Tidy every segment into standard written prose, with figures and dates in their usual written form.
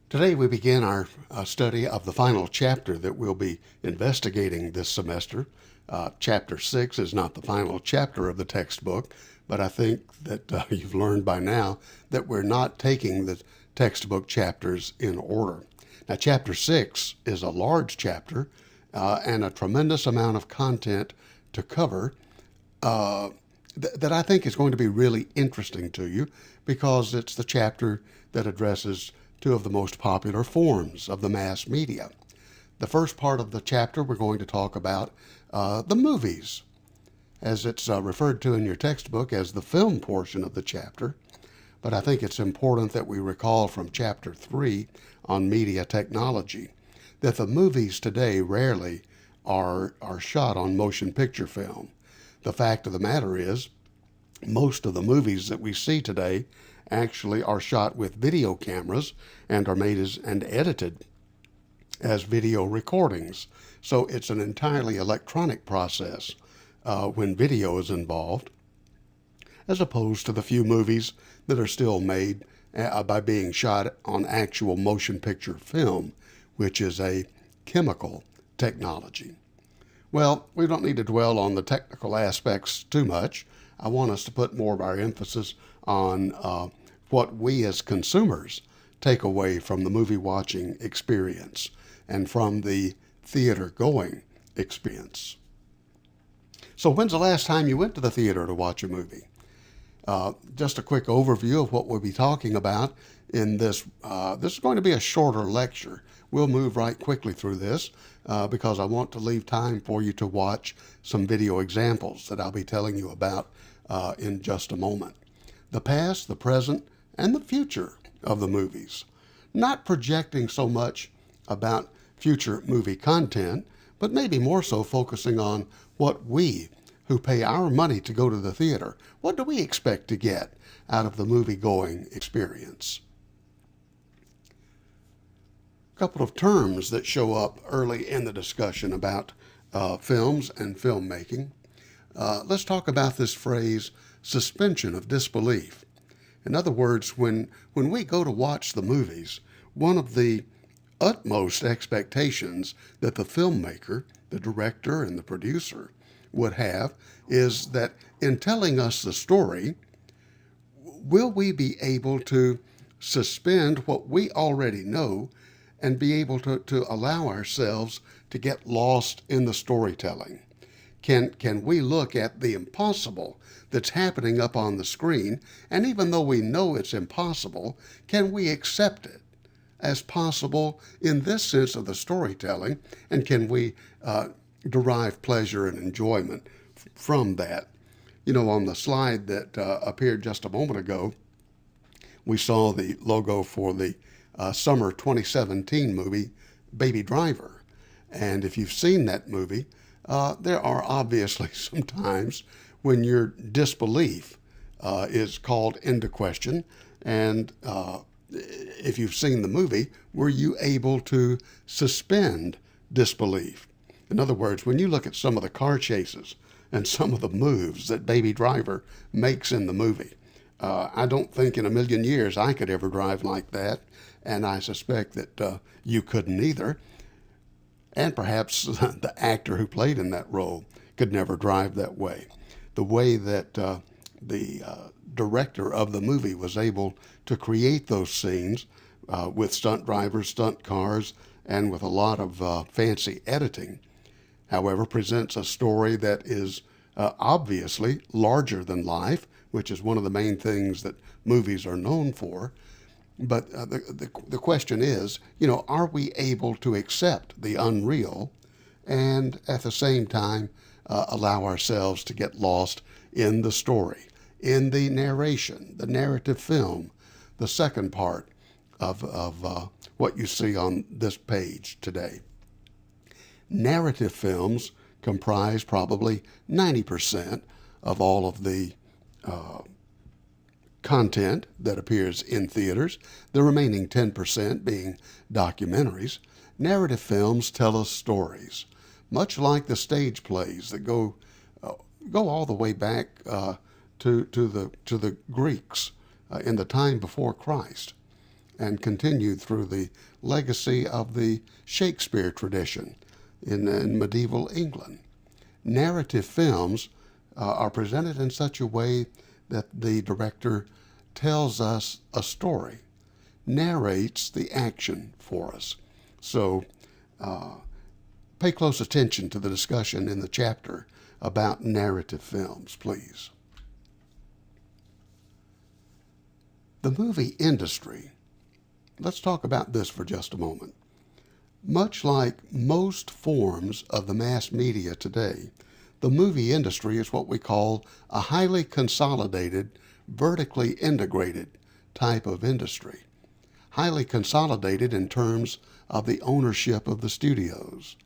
Today we begin our study of the final chapter that we'll be investigating this semester. Chapter 6 is not the final chapter of the textbook, but I think that you've learned by now that we're not taking the textbook chapters in order. Now, Chapter 6 is a large chapter and a tremendous amount of content to cover that I think is going to be really interesting to you because it's the chapter that addresses two of the most popular forms of the mass media. The first part of the chapter, we're going to talk about the movies, as it's referred to in your textbook as the film portion of the chapter. But I think it's important that we recall from Chapter 3 on media technology that the movies today rarely are shot on motion picture film. The fact of the matter is, most of the movies that we see today actually are shot with video cameras and are made and edited as video recordings. So it's an entirely electronic process when video is involved, as opposed to the few movies that are still made by being shot on actual motion picture film, which is a chemical technology. Well, we don't need to dwell on the technical aspects too much. I want us to put more of our emphasis on what we as consumers take away from the movie watching experience and from the theater going experience. So when's the last time you went to the theater to watch a movie? Just a quick overview of what we'll be talking about in this. This is going to be a shorter lecture. We'll move right quickly through this because I want to leave time for you to watch some video examples that I'll be telling you about in just a moment. The past, the present, and the future of the movies. Not projecting so much about future movie content, but maybe more so focusing on what we, who pay our money to go to the theater, what do we expect to get out of the movie-going experience? A couple of terms that show up early in the discussion about films and filmmaking. Let's talk about this phrase, suspension of disbelief. In other words, when we go to watch the movies, one of the utmost expectations that the filmmaker, the director, and the producer would have is that in telling us the story, will we be able to suspend what we already know and be able to allow ourselves to get lost in the storytelling? Can we look at the impossible that's happening up on the screen, and even though we know it's impossible, can we accept it as possible in this sense of the storytelling, and can we derive pleasure and enjoyment from that? You know, on the slide that appeared just a moment ago, we saw the logo for the summer 2017 movie, Baby Driver. And if you've seen that movie, there are obviously some times when your disbelief is called into question. And if you've seen the movie, were you able to suspend disbelief? In other words, when you look at some of the car chases and some of the moves that Baby Driver makes in the movie, I don't think in a million years I could ever drive like that, and I suspect that you couldn't either. And perhaps the actor who played in that role could never drive that way. The way that the director of the movie was able to create those scenes with stunt drivers, stunt cars, and with a lot of fancy editing, however, presents a story that is obviously larger than life, which is one of the main things that movies are known for. But the question is, you know, are we able to accept the unreal and at the same time allow ourselves to get lost in the story, in the narration, the narrative film, the second part of what you see on this page today? Narrative films comprise probably 90% of all of the content that appears in theaters, the remaining 10% being documentaries. Narrative films tell us stories, much like the stage plays that go all the way back to the Greeks in the time before Christ. and continued through the legacy of the Shakespeare tradition in medieval England. Narrative films are presented in such a way that the director tells us a story, narrates the action for us. So pay close attention to the discussion in the chapter about narrative films, please. The movie industry. Let's talk about this for just a moment. Much like most forms of the mass media today, the movie industry is what we call a highly consolidated, vertically integrated type of industry. Highly consolidated in terms of the ownership of the studios.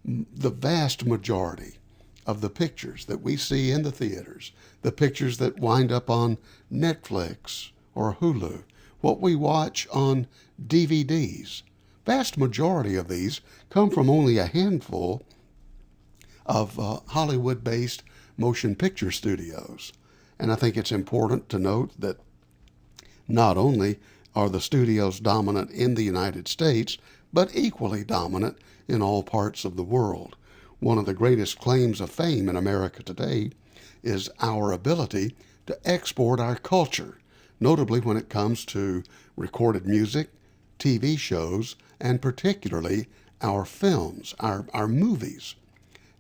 The vast majority of the pictures that we see in the theaters, the pictures that wind up on Netflix or Hulu, what we watch on DVDs, vast majority of these come from only a handful of Hollywood-based motion picture studios. And I think it's important to note that not only are the studios dominant in the United States, but equally dominant in all parts of the world. One of the greatest claims of fame in America today is our ability to export our culture, notably when it comes to recorded music, TV shows, and particularly our films, our movies.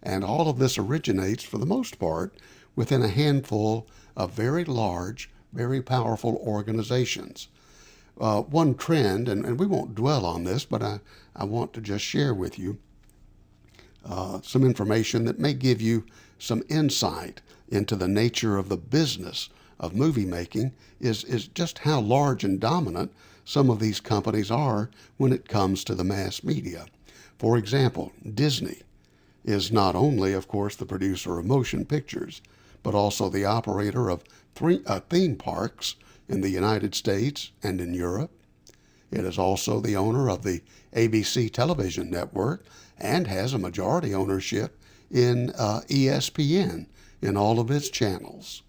And all of this originates, for the most part, within a handful of very large, very powerful organizations. One trend, and we won't dwell on this, but I want to just share with you some information that may give you some insight into the nature of the business of movie making, is just how large and dominant some of these companies are when it comes to the mass media. For example, Disney is not only, of course, the producer of motion pictures, but also the operator of theme parks in the United States and in Europe. It is also the owner of the ABC television network and has a majority ownership in ESPN in all of its channels.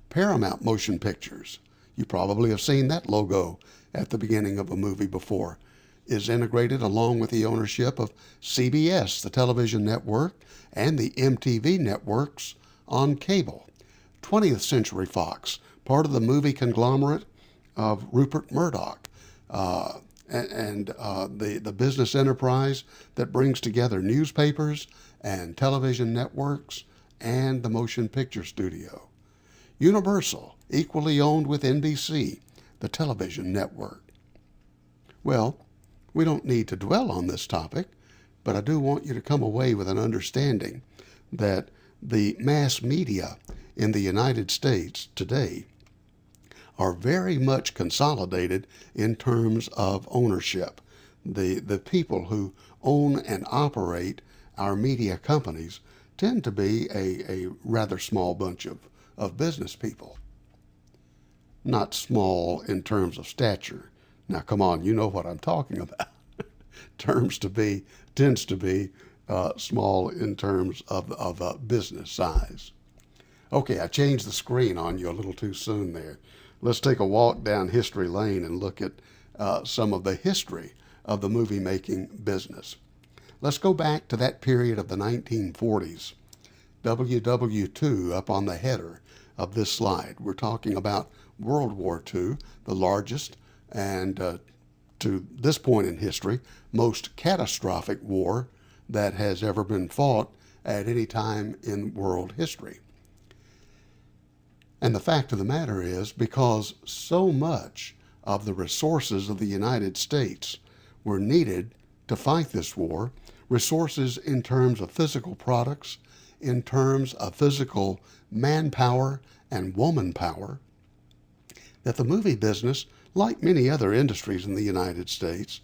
Paramount Motion Pictures, you probably have seen that logo at the beginning of a movie before, is integrated along with the ownership of CBS, the television network, and the MTV networks on cable. 20th Century Fox, part of the movie conglomerate of Rupert Murdoch, and the business enterprise that brings together newspapers and television networks and the motion picture studio. Universal, equally owned with NBC, the television network. Well, we don't need to dwell on this topic, but I do want you to come away with an understanding that the mass media in the United States today are very much consolidated in terms of ownership. The people who own and operate our media companies tend to be a rather small bunch of business people. Not small in terms of stature. Now, come on, you know what I'm talking about. Tends to be small in terms of business size. Okay, I changed the screen on you a little too soon there. Let's take a walk down history lane and look at some of the history of the movie making business. Let's go back to that period of the 1940s. WW2 up on the header of this slide. We're talking about World War II, the largest and to this point in history, most catastrophic war that has ever been fought at any time in world history. And the fact of the matter is, because so much of the resources of the United States were needed to fight this war, resources in terms of physical products, in terms of physical manpower and woman power, that the movie business, like many other industries in the United States,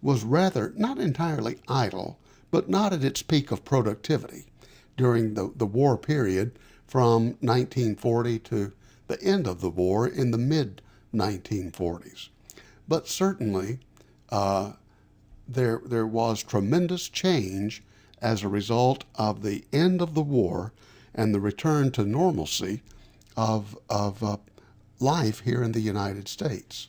was rather not entirely idle, but not at its peak of productivity during the war period from 1940 to the end of the war in the mid-1940s. But certainly there was tremendous change as a result of the end of the war and the return to normalcy of life here in the United States.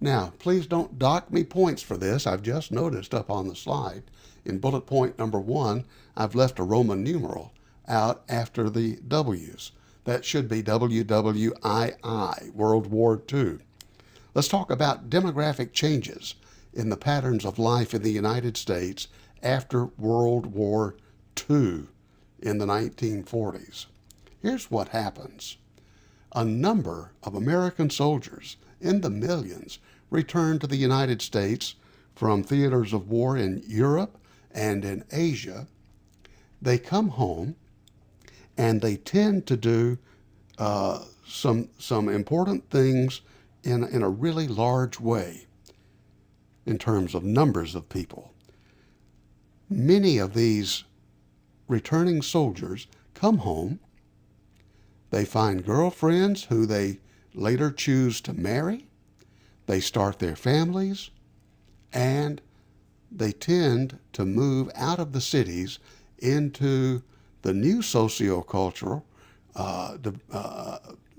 Now, please don't dock me points for this. I've just noticed up on the slide in bullet point number 1, I've left a Roman numeral out after the W's. That should be WWII, World War II. Let's talk about demographic changes in the patterns of life in the United States after World War II in the 1940s. Here's what happens. A number of American soldiers, in the millions, returned to the United States from theaters of war in Europe and in Asia. They come home and they tend to do some important things in a really large way in terms of numbers of people. Many of these returning soldiers come home. They find girlfriends who they later choose to marry. They start their families, and they tend to move out of the cities into the new sociocultural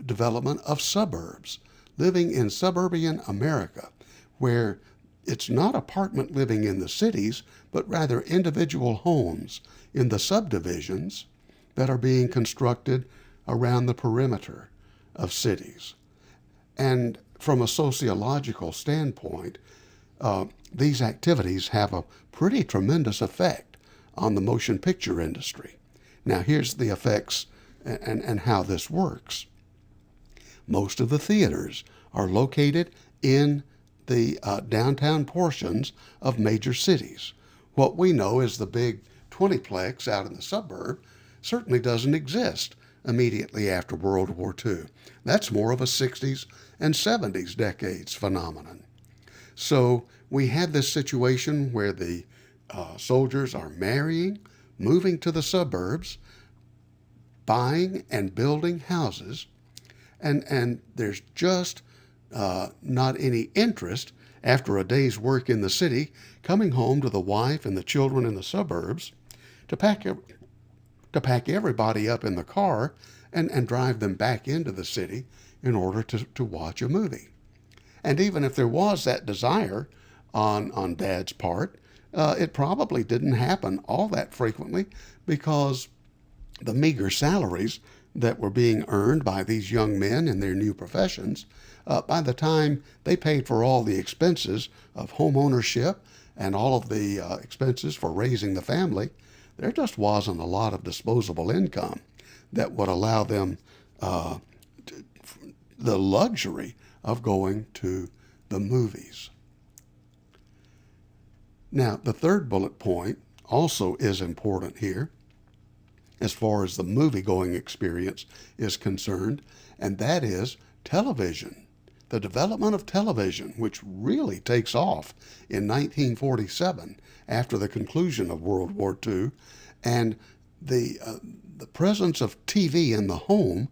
development of suburbs, living in suburban America, where it's not apartment living in the cities, but rather individual homes in the subdivisions that are being constructed around the perimeter of cities. And from a sociological standpoint, these activities have a pretty tremendous effect on the motion picture industry. Now, here's the effects and how this works. Most of the theaters are located in the downtown portions of major cities. What we know as the big 20-plex out in the suburb certainly doesn't exist immediately after World War II. That's more of a 60s and 70s decades phenomenon. So we have this situation where the soldiers are marrying, moving to the suburbs, buying and building houses, and there's just not any interest after a day's work in the city coming home to the wife and the children in the suburbs to pack everybody up in the car and drive them back into the city in order to watch a movie. And even if there was that desire on Dad's part, it probably didn't happen all that frequently because the meager salaries that were being earned by these young men in their new professions, by the time they paid for all the expenses of home ownership and all of the expenses for raising the family, there just wasn't a lot of disposable income that would allow them the luxury of going to the movies. Now, the third bullet point also is important here as far as the movie-going experience is concerned, and that is television. The development of television, which really takes off in 1947 after the conclusion of World War II, and the presence of TV in the home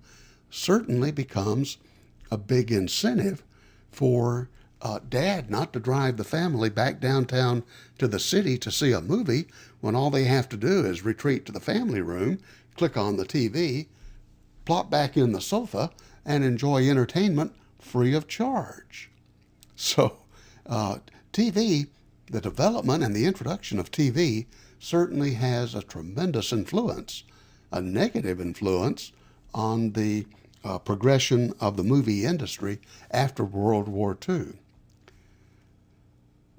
certainly becomes a big incentive for Dad not to drive the family back downtown to the city to see a movie when all they have to do is retreat to the family room, click on the TV, plop back in the sofa, and enjoy entertainment free of charge. So TV, the development and the introduction of TV certainly has a tremendous influence, a negative influence on the progression of the movie industry after World War II.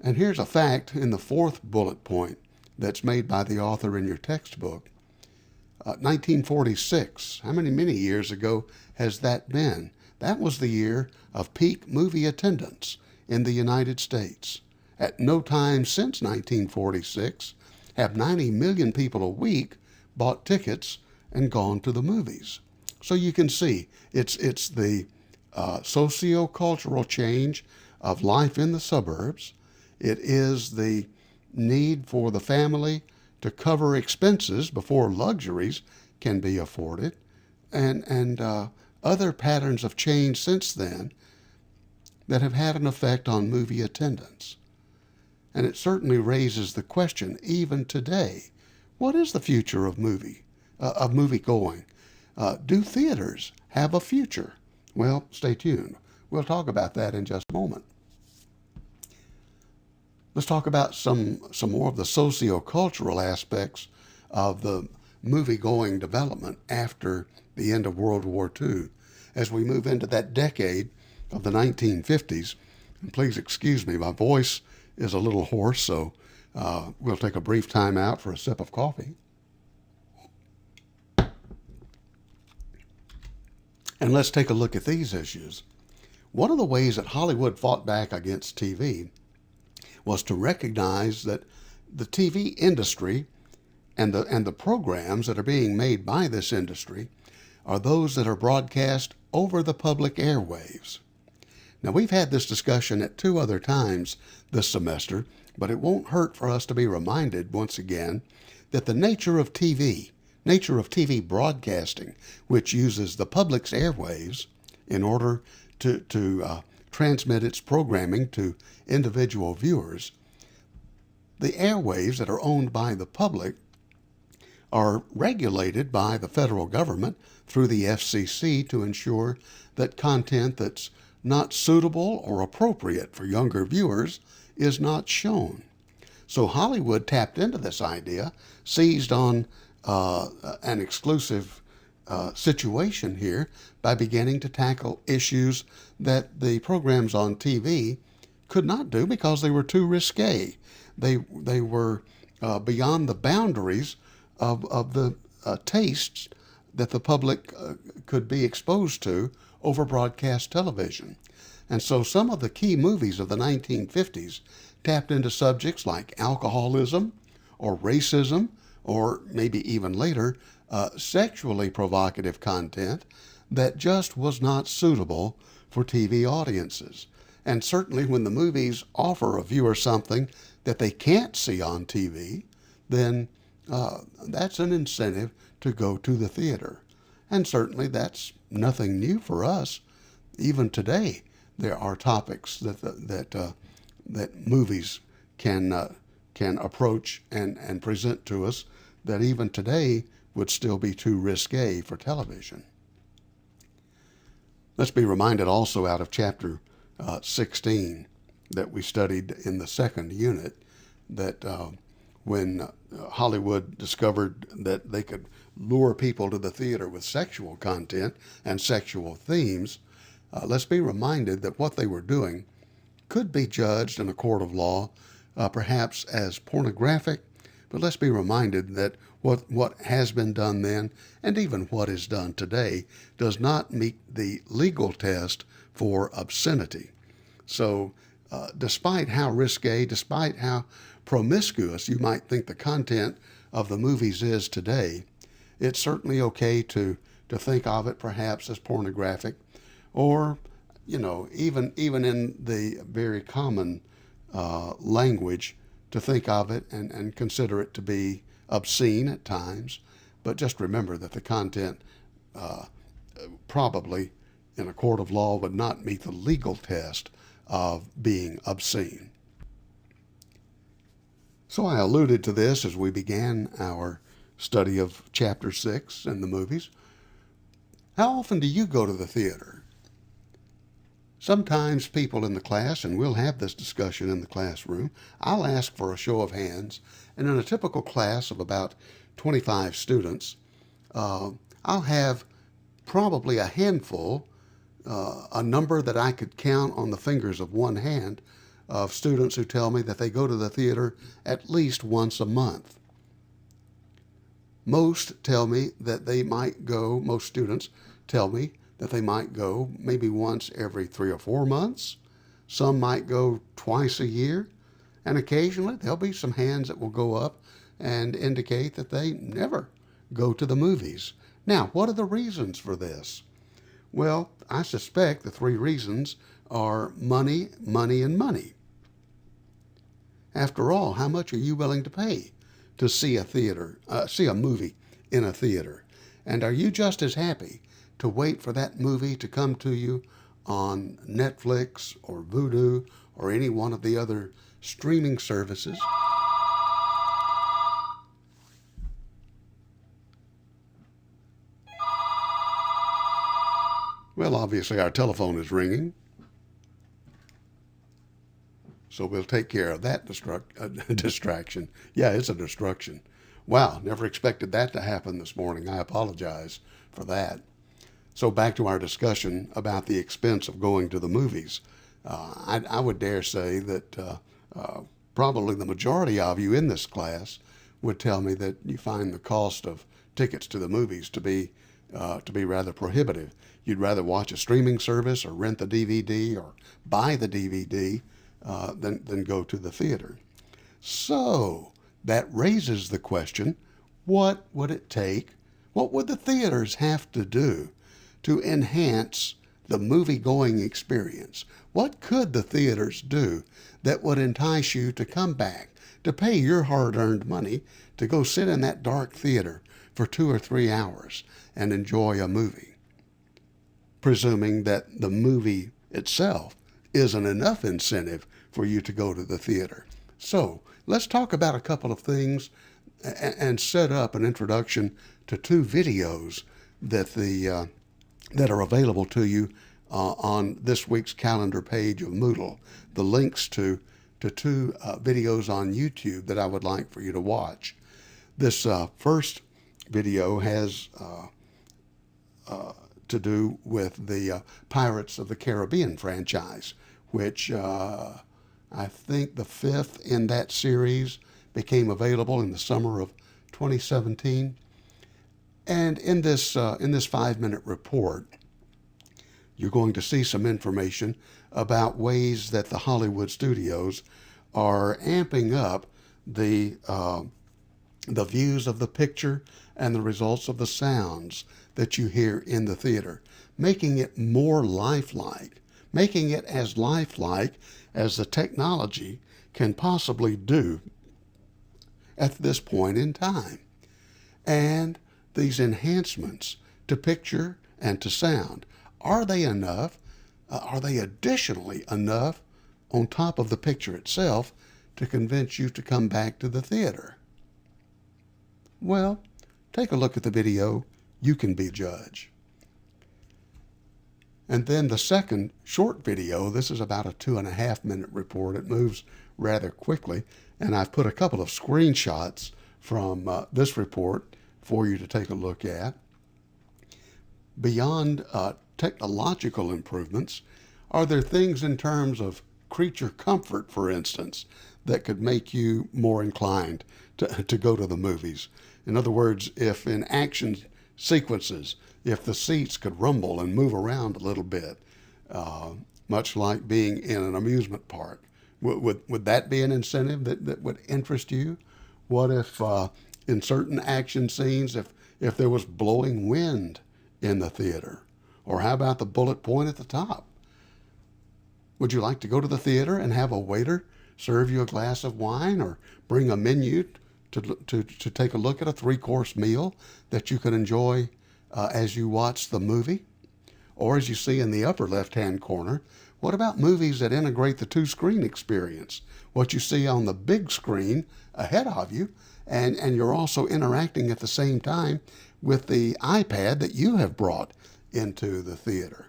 And here's a fact in the fourth bullet point that's made by the author in your textbook. 1946, how many years ago has that been? That was the year of peak movie attendance in the United States. At no time since 1946 have 90 million people a week bought tickets and gone to the movies. So you can see it's the socio-cultural change of life in the suburbs. It is the need for the family to cover expenses before luxuries can be afforded, and other patterns of change since then that have had an effect on movie attendance. And it certainly raises the question, even today, what is the future of movie going? Do theaters have a future? Well, stay tuned. We'll talk about that in just a moment. Let's talk about some more of the socio-cultural aspects of the movie-going development after the end of World War II. As we move into that decade of the 1950s, and please excuse me, my voice is a little hoarse, so we'll take a brief time out for a sip of coffee. And let's take a look at these issues. One of the ways that Hollywood fought back against TV was to recognize that the TV industry and the programs that are being made by this industry are those that are broadcast over the public airwaves. Now, we've had this discussion at 2 other times this semester, but it won't hurt for us to be reminded once again that the nature of TV broadcasting, which uses the public's airwaves in order to transmit its programming to individual viewers, the airwaves that are owned by the public are regulated by the federal government through the FCC to ensure that content that's not suitable or appropriate for younger viewers is not shown. So Hollywood tapped into this idea, seized on an exclusive situation here by beginning to tackle issues that the programs on TV could not do because they were too risque. They were beyond the boundaries of the tastes that the public could be exposed to over broadcast television. And so some of the key movies of the 1950s tapped into subjects like alcoholism or racism, or maybe even later, sexually provocative content that just was not suitable for TV audiences. And certainly when the movies offer a viewer something that they can't see on TV, then that's an incentive to go to the theater. And certainly that's nothing new for us. Even today, there are topics that movies can approach and present to us that even today would still be too risque for television. Let's be reminded also out of chapter 16 that we studied in the second unit that when Hollywood discovered that they could lure people to the theater with sexual content and sexual themes, let's be reminded that what they were doing could be judged in a court of law perhaps as pornographic, but let's be reminded that what has been done then and even what is done today does not meet the legal test for obscenity. So despite how risque, despite how promiscuous you might think the content of the movies is today, it's certainly okay to think of it perhaps as pornographic, or even in the very common language, to think of it and consider it to be obscene at times. But just remember that the content probably in a court of law would not meet the legal test of being obscene. So I alluded to this as we began our study of chapter 6 in the movies. How often do you go to the theater? Sometimes people in the class, and we'll have this discussion in the classroom, I'll ask for a show of hands, and in a typical class of about 25 students, I'll have probably a handful, a number that I could count on the fingers of one hand, of students who tell me that they go to the theater at least once a month. Most students tell me that they might go maybe once every 3 or 4 months. Some might go twice a year, and occasionally there'll be some hands that will go up and indicate that they never go to the movies. Now, what are the reasons for this? Well, I suspect the 3 reasons are money, money, and money. After all, how much are you willing to pay to see a movie in a theater? And are you just as happy to wait for that movie to come to you on Netflix or Vudu or any one of the other streaming services? Well, obviously our telephone is ringing. So we'll take care of that distraction. Yeah, it's a destruction. Wow, never expected that to happen this morning. I apologize for that. So back to our discussion about the expense of going to the movies. I would dare say that probably the majority of you in this class would tell me that you find the cost of tickets to the movies to be rather prohibitive. You'd rather watch a streaming service or rent the DVD or buy the DVD than go to the theater. So that raises the question, what would it take? What would the theaters have to do to enhance the movie-going experience? What could the theaters do that would entice you to come back, to pay your hard-earned money to go sit in that dark theater for 2 or 3 hours and enjoy a movie, presuming that the movie itself isn't enough incentive for you to go to the theater? So let's talk about a couple of things and set up an introduction to 2 videos that are available to you on this week's calendar page of Moodle. The links to 2 videos on YouTube that I would like for you to watch. This first video has to do with the Pirates of the Caribbean franchise, which I think the 5th in that series became available in the summer of 2017. And in this 5-minute report, you're going to see some information about ways that the Hollywood studios are amping up the views of the picture and the results of the sounds that you hear in the theater, making it more lifelike, making it as lifelike as the technology can possibly do at this point in time. And these enhancements to picture and to sound, are they enough? Are they additionally enough on top of the picture itself to convince you to come back to the theater? Well, take a look at the video. You can be judge. And then the second short video, this is about a 2.5-minute report. It moves rather quickly, and I've put a couple of screenshots from this report for you to take a look at. Beyond technological improvements, are there things in terms of creature comfort, for instance, that could make you more inclined to go to the movies? In other words, if in action sequences, if the seats could rumble and move around a little bit, much like being in an amusement park, would that be an incentive that would interest you? What if in certain action scenes, if there was blowing wind in the theater? Or how about the bullet point at the top? Would you like to go to the theater and have a waiter serve you a glass of wine, or bring a menu to take a look at a 3-course meal that you can enjoy as you watch the movie? Or as you see in the upper left-hand corner, what about movies that integrate the 2-screen experience? What you see on the big screen ahead of you, and you're also interacting at the same time with the iPad that you have brought into the theater.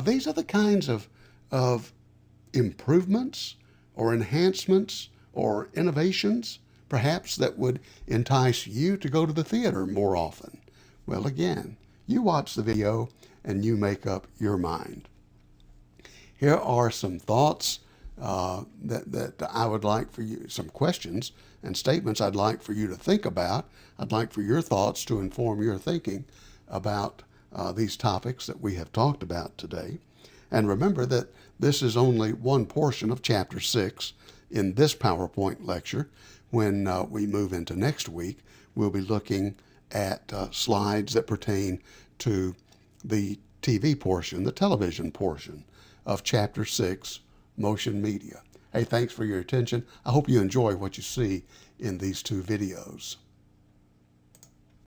These are the kinds of improvements or enhancements or innovations, perhaps, that would entice you to go to the theater more often? Well, again, you watch the video and you make up your mind. Here are some thoughts that I would like for you, some questions and statements I'd like for you to think about. I'd like for your thoughts to inform your thinking about these topics that we have talked about today. And remember that this is only one portion of Chapter 6 in this PowerPoint lecture. When we move into next week, we'll be looking at slides that pertain to the TV portion, the television portion of Chapter 6, Motion Media. Hey, thanks for your attention. I hope you enjoy what you see in these 2 videos.